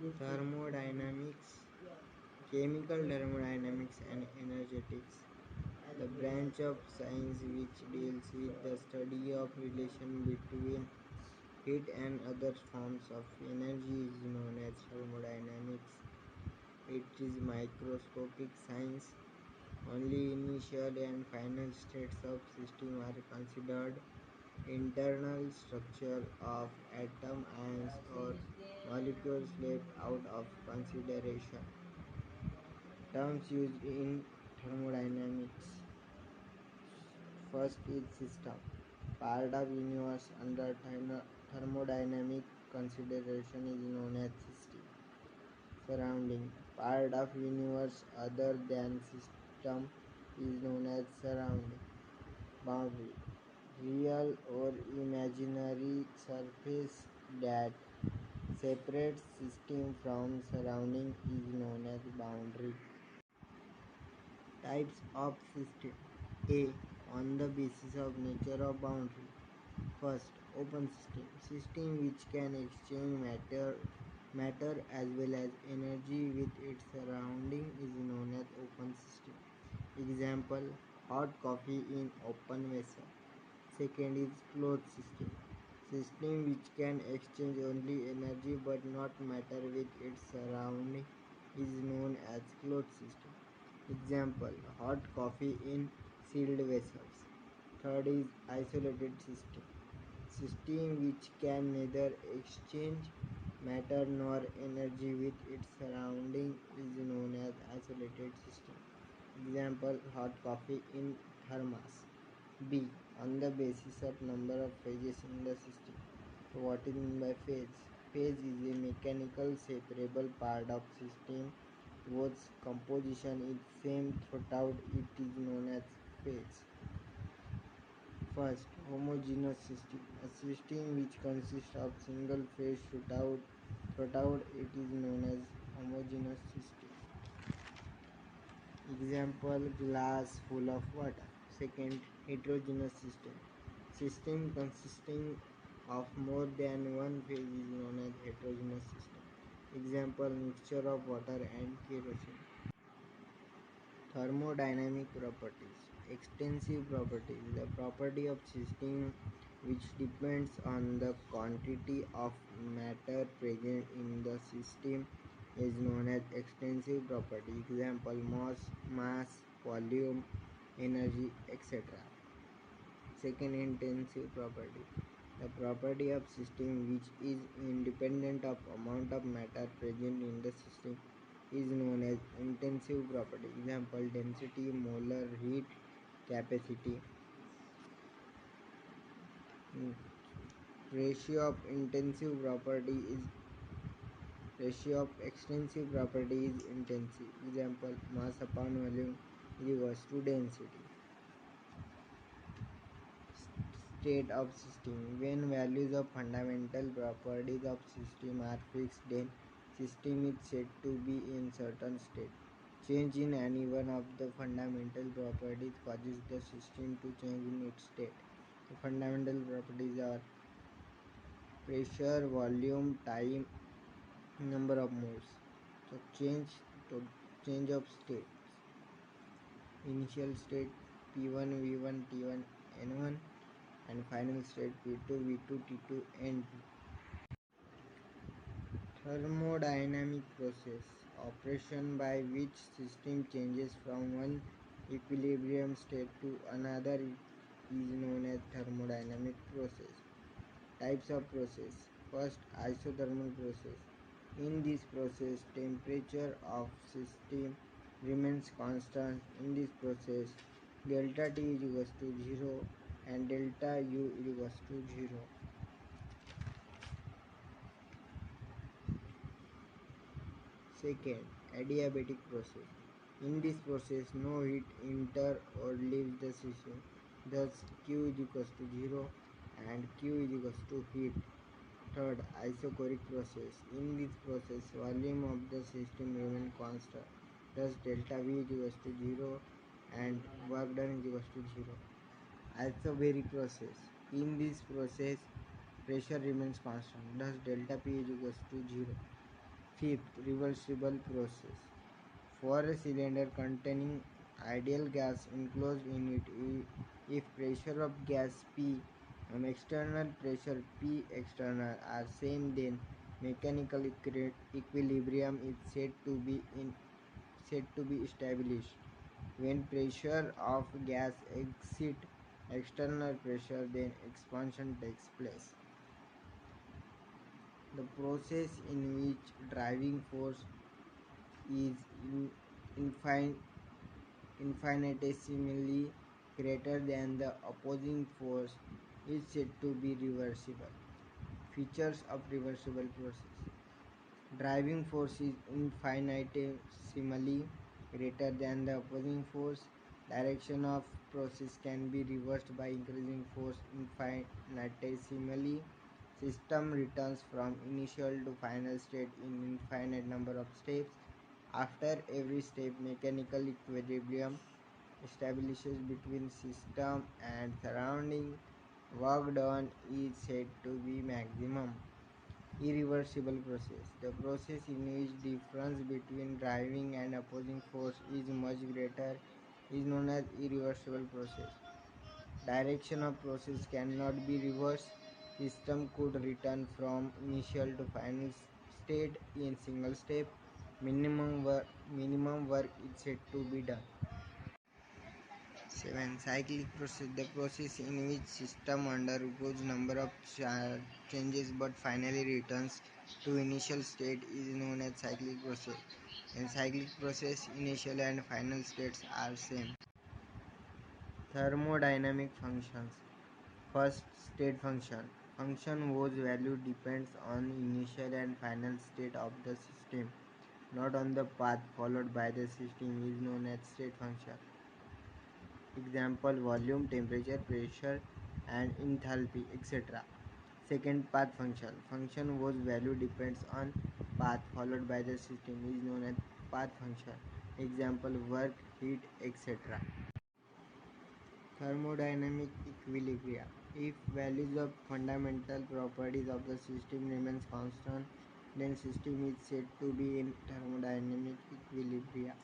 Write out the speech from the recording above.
Thermodynamics, chemical thermodynamics, and energetics, the branch of science which deals with the study of relation between heat and other forms of energy, is known as thermodynamics. It is microscopic science. Only initial and final states of system are considered. Internal structure of atom, ions, or molecules left out of consideration. Terms used in thermodynamics. First is system. Part of universe under thermodynamic consideration is known as system. Surrounding. Part of universe other than system is known as surrounding. Boundary. Real or imaginary surface that separates system from surrounding is known as boundary. Types of system. A. On the basis of nature of boundary. First, open system. System which can exchange matter as well as energy with its surrounding is known as open system. Example, hot coffee in open vessel. Second is closed system. System which can exchange only energy but not matter with its surrounding is known as closed system. Example, hot coffee in sealed vessels. Third is isolated system. System which can neither exchange matter nor energy with its surrounding is known as isolated system. Example, hot coffee in thermos. B. On the basis of number of phases in the system. So what is meant by phase? Phase is a mechanical separable part of system whose composition is same throughout. It is known as phase. First, homogeneous system. A system which consists of single phase throughout it is known as homogeneous system. Example, glass full of water. Second, heterogeneous system. System consisting of more than one phase is known as heterogeneous system. Example, mixture of water and kerosene. Thermodynamic properties. Extensive properties. The property of system which depends on the quantity of matter present in the system is known as extensive property. Example, mass, volume, energy, etc. Second, intensive property. The property of system which is independent of amount of matter present in the system is known as intensive property. Example, density, molar heat, capacity. Mm, Ratio of intensive property is ratio of extensive property is intensive. Example, mass upon volume is equals to density. State of system. When values of fundamental properties of system are fixed, then system is said to be in certain state. Change in any one of the fundamental properties causes the system to change in its state. The fundamental properties are pressure, volume, time, number of moles. So change of states. Initial state P1, V1, T1, N1, and final state P2, V2, T2, N2. Thermodynamic process. Operation by which system changes from one equilibrium state to another is known as thermodynamic process. Types of process. First, isothermal process. In this process, temperature of system remains constant. In this process, delta T is equals to 0 and delta U is equals to 0. Second, adiabatic process. In this process, no heat enters or leaves the system. Thus, Q is equals to 0 and Q is equals to heat. Third, isochoric process. In this process, volume of the system remains constant. Thus, delta V is equals to 0 and work done is equals to 0. Isobaric process. In this process, pressure remains constant. Thus, delta P is equals to 0. Fifth, reversible process. For a cylinder containing ideal gas enclosed in it, if pressure of gas P and external pressure P external are same, then mechanical equilibrium is said to be established. When pressure of gas exceeds external pressure, then expansion takes place. The process in which driving force is infin- infinitesimally greater than the opposing force is said to be reversible. Features of reversible process. Driving force is infinitesimally greater than the opposing force. Direction of process can be reversed by increasing force infinitesimally. System returns from initial to final state in infinite number of steps. After every step, mechanical equilibrium establishes between system and surrounding. Work done is said to be maximum. Irreversible process. The process in which difference between driving and opposing force is much greater is known as irreversible process. Direction of process cannot be reversed. System could return from initial to final state in single step. Minimum work is said to be done. 7. Cyclic process. The process in which system undergoes number of changes but finally returns to initial state is known as cyclic process. In cyclic process, initial and final states are same. Thermodynamic functions. First, state function. Function whose value depends on initial and final state of the system, not on the path followed by the system, is known as state function. Example: volume, temperature, pressure, and enthalpy, etc. Second, path function. Function whose value depends on path followed by the system is known as path function. Example: work, heat, etc. Thermodynamic equilibria. If values of fundamental properties of the system remains constant, then system is said to be in thermodynamic equilibria.